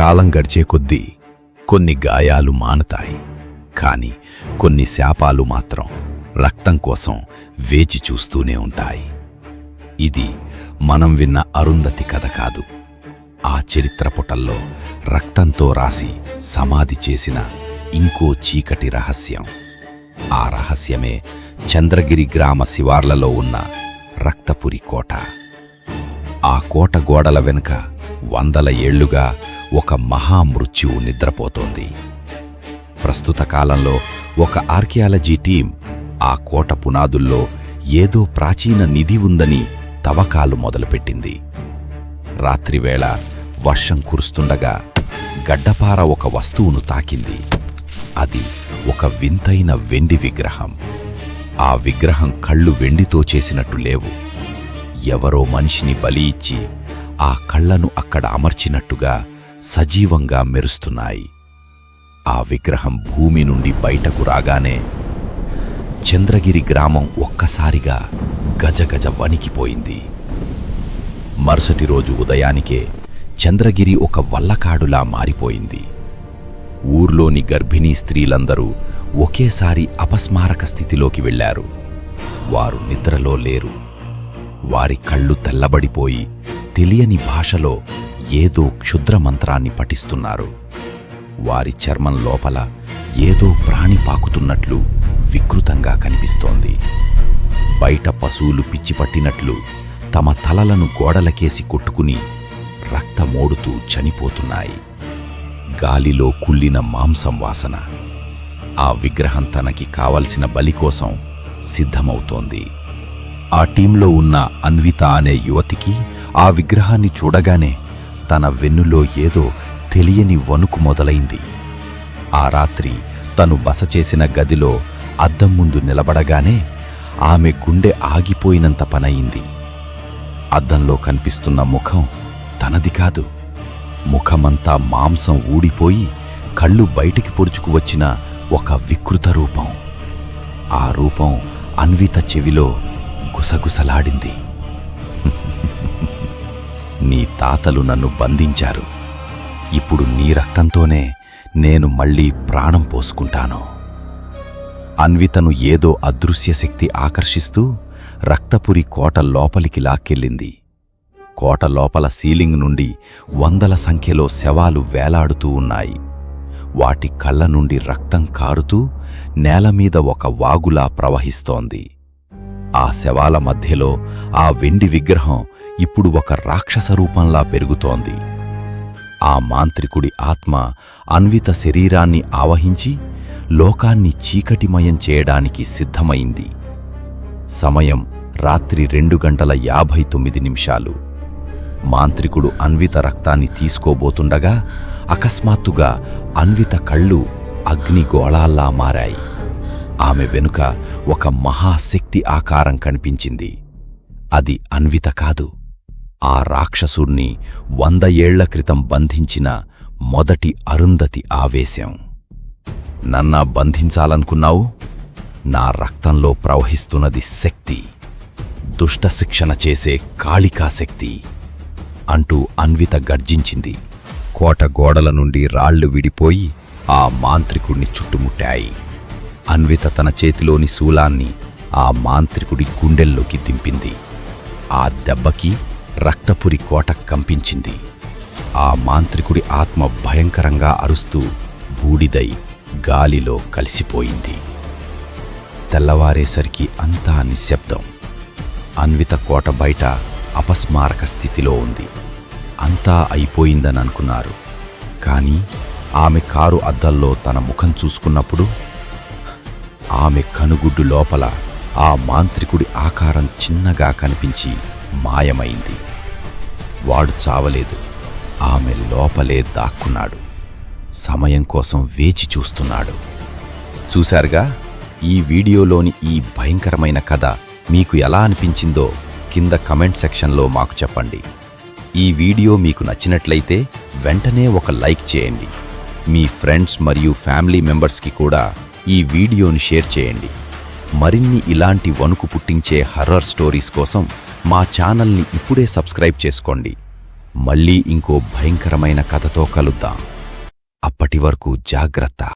కాలం గడిచే కొద్దీ కొన్ని గాయాలు మానతాయి, కాని కొన్ని శాపాలు మాత్రం రక్తం కోసం వేచి చూస్తూనే ఉంటాయి. ఇది మనం విన్న అరుంధతి కథ కాదు. ఆ చరిత్ర పుటల్లో రక్తంతో రాసి సమాధి చేసిన ఇంకో చీకటి రహస్యం. ఆ రహస్యమే చంద్రగిరి గ్రామ శివార్లలో ఉన్న రక్తపురి కోట. ఆ కోట గోడల వెనుక 100 ఏళ్లుగా ఒక మహామృత్యువు నిద్రపోతోంది. ప్రస్తుత కాలంలో ఒక ఆర్కియాలజీ టీం ఆ కోట పునాదుల్లో ఏదో ప్రాచీన నిధి ఉందని తవ్వకాలు మొదలుపెట్టింది. రాత్రివేళ వర్షం కురుస్తుండగా గడ్డపార ఒక వస్తువును తాకింది. అది ఒక వింతైన వెండి విగ్రహం. ఆ విగ్రహం కళ్ళు వెండితో చేసినట్టు లేవు. ఎవరో మనిషిని బలి ఇచ్చి ఆ కళ్లను అక్కడ అమర్చినట్టుగా సజీవంగా మెరుస్తున్నాయి. ఆ విగ్రహం భూమి నుండి బయటకు రాగానే చంద్రగిరి గ్రామం ఒక్కసారిగా గజగజ వణికిపోయింది. మరుసటి రోజు ఉదయానికే చంద్రగిరి ఒక వల్లకాడులా మారిపోయింది. ఊర్లోని గర్భిణీ స్త్రీలందరూ ఒకేసారి అపస్మారక స్థితిలోకి వెళ్లారు. వారు నిద్రలో లేరు. వారి కళ్ళు తెల్లబడిపోయి తెలియని భాషలో ఏదో క్షుద్ర మంత్రాన్ని పఠిస్తున్నారు. వారి చర్మం లోపల ఏదో ప్రాణి పాకుతున్నట్లు వికృతంగా కనిపిస్తోంది. బయట పశువులు పిచ్చిపట్టినట్లు తమ తలలను గోడలకేసి కొట్టుకుని రక్తమోడుతూ చనిపోతున్నాయి. గాలిలో కుళ్ళిన మాంసం వాసన. ఆ విగ్రహం తనకి కావలసిన బలి కోసం సిద్ధమవుతోంది. ఆ టీంలో ఉన్న అన్విత అనే యువతికి ఆ విగ్రహాన్ని చూడగానే తన వెన్నులో ఏదో తెలియని వణుకు మొదలైంది. ఆ రాత్రి తను బస చేసిన గదిలో అద్దం ముందు నిలబడగానే ఆమె గుండె ఆగిపోయినంత పనయింది. అద్దంలో కనిపిస్తున్న ముఖం తనది కాదు. ముఖమంతా మాంసం ఊడిపోయి కళ్ళు బయటికి పొడుచుకు వచ్చిన ఒక వికృత రూపం. ఆ రూపం అన్విత చెవిలో గుసగుసలాడింది. నీ తాతలు నన్ను బంధించారు. ఇప్పుడు నీ రక్తంతోనే నేను మళ్ళీ ప్రాణం పోసుకుంటాను. అన్వితను ఏదో అదృశ్య శక్తి ఆకర్షిస్తూ రక్తపురి కోట లోపలికి లాక్కెళ్ళింది. కోట లోపల సీలింగ్ నుండి 100ల సంఖ్యలో శవాలు వేలాడుతూ ఉన్నాయి. వాటి కళ్ళ నుండి రక్తం కారుతూ నేలమీద ఒక వాగులా ప్రవహిస్తోంది. ఆ శవాల మధ్యలో ఆ వెండి విగ్రహం ఇప్పుడు ఒక రాక్షస రూపంలా పెరుగుతోంది. ఆ మాంత్రికుడి ఆత్మ అన్విత శరీరాన్ని ఆవహించి లోకాన్ని చీకటిమయం చేయడానికి సిద్ధమైంది. సమయం రాత్రి 2:59. మాంత్రికుడు అన్విత రక్తాన్ని తీసుకోబోతుండగా అకస్మాత్తుగా అన్విత కళ్ళు అగ్నిగోళాల్లా మారాయి. ఆమె వెనుక ఒక మహాశక్తి ఆకారం కనిపించింది. అది అన్విత కాదు, ఆ రాక్షసుణ్ణి 100 ఏళ్ల క్రితం బంధించిన మొదటి అరుంధతి ఆవేశం. నన్నా బంధించాలనుకున్నావు? నా రక్తంలో ప్రవహిస్తున్నది శక్తి, దుష్ట శిక్షణ చేసే కాళికా శక్తి అంటూ అన్విత గర్జించింది. కోట గోడల నుండి రాళ్లు విడిపోయి ఆ మాంత్రికుణ్ణి చుట్టుముట్టాయి. అన్విత తన చేతిలోని శూలాన్ని ఆ మాంత్రికుడి గుండెల్లోకి దింపింది. ఆ దెబ్బకి రక్తపురి కోట కంపించింది. ఆ మాంత్రికుడి ఆత్మ భయంకరంగా అరుస్తూ బూడిదై గాలిలో కలిసిపోయింది. తెల్లవారేసరికి అంతా నిశ్శబ్దం. అన్విత కోట బయట అపస్మారక స్థితిలో ఉంది. అంతా అయిపోయిందని అనుకున్నారు. కానీ ఆమె కారు అద్దంలో తన ముఖం చూసుకున్నప్పుడు ఆమె కనుగుడ్డు లోపల ఆ మాంత్రికుడి ఆకారం చిన్నగా కనిపించి మాయమైంది. వాడు చావలేదు, ఆమె లోపలే దాక్కున్నాడు. సమయం కోసం వేచి చూస్తున్నాడు. చూశారుగా, ఈ వీడియోలోని ఈ భయంకరమైన కథ మీకు ఎలా అనిపించిందో కింద కమెంట్ సెక్షన్లో మాకు చెప్పండి. ఈ వీడియో మీకు నచ్చినట్లయితే వెంటనే ఒక లైక్ చేయండి. మీ ఫ్రెండ్స్ మరియు ఫ్యామిలీ మెంబర్స్కి కూడా ఈ వీడియోని షేర్ చేయండి. మరిన్ని ఇలాంటి వణుకు పుట్టించే హర్రర్ స్టోరీస్ కోసం మా ఛానల్ని ఇప్పుడే సబ్స్క్రైబ్ చేసుకోండి. మళ్ళీ ఇంకో భయంకరమైన కథతో కలుద్దాం. అప్పటి వరకు జాగ్రత్త.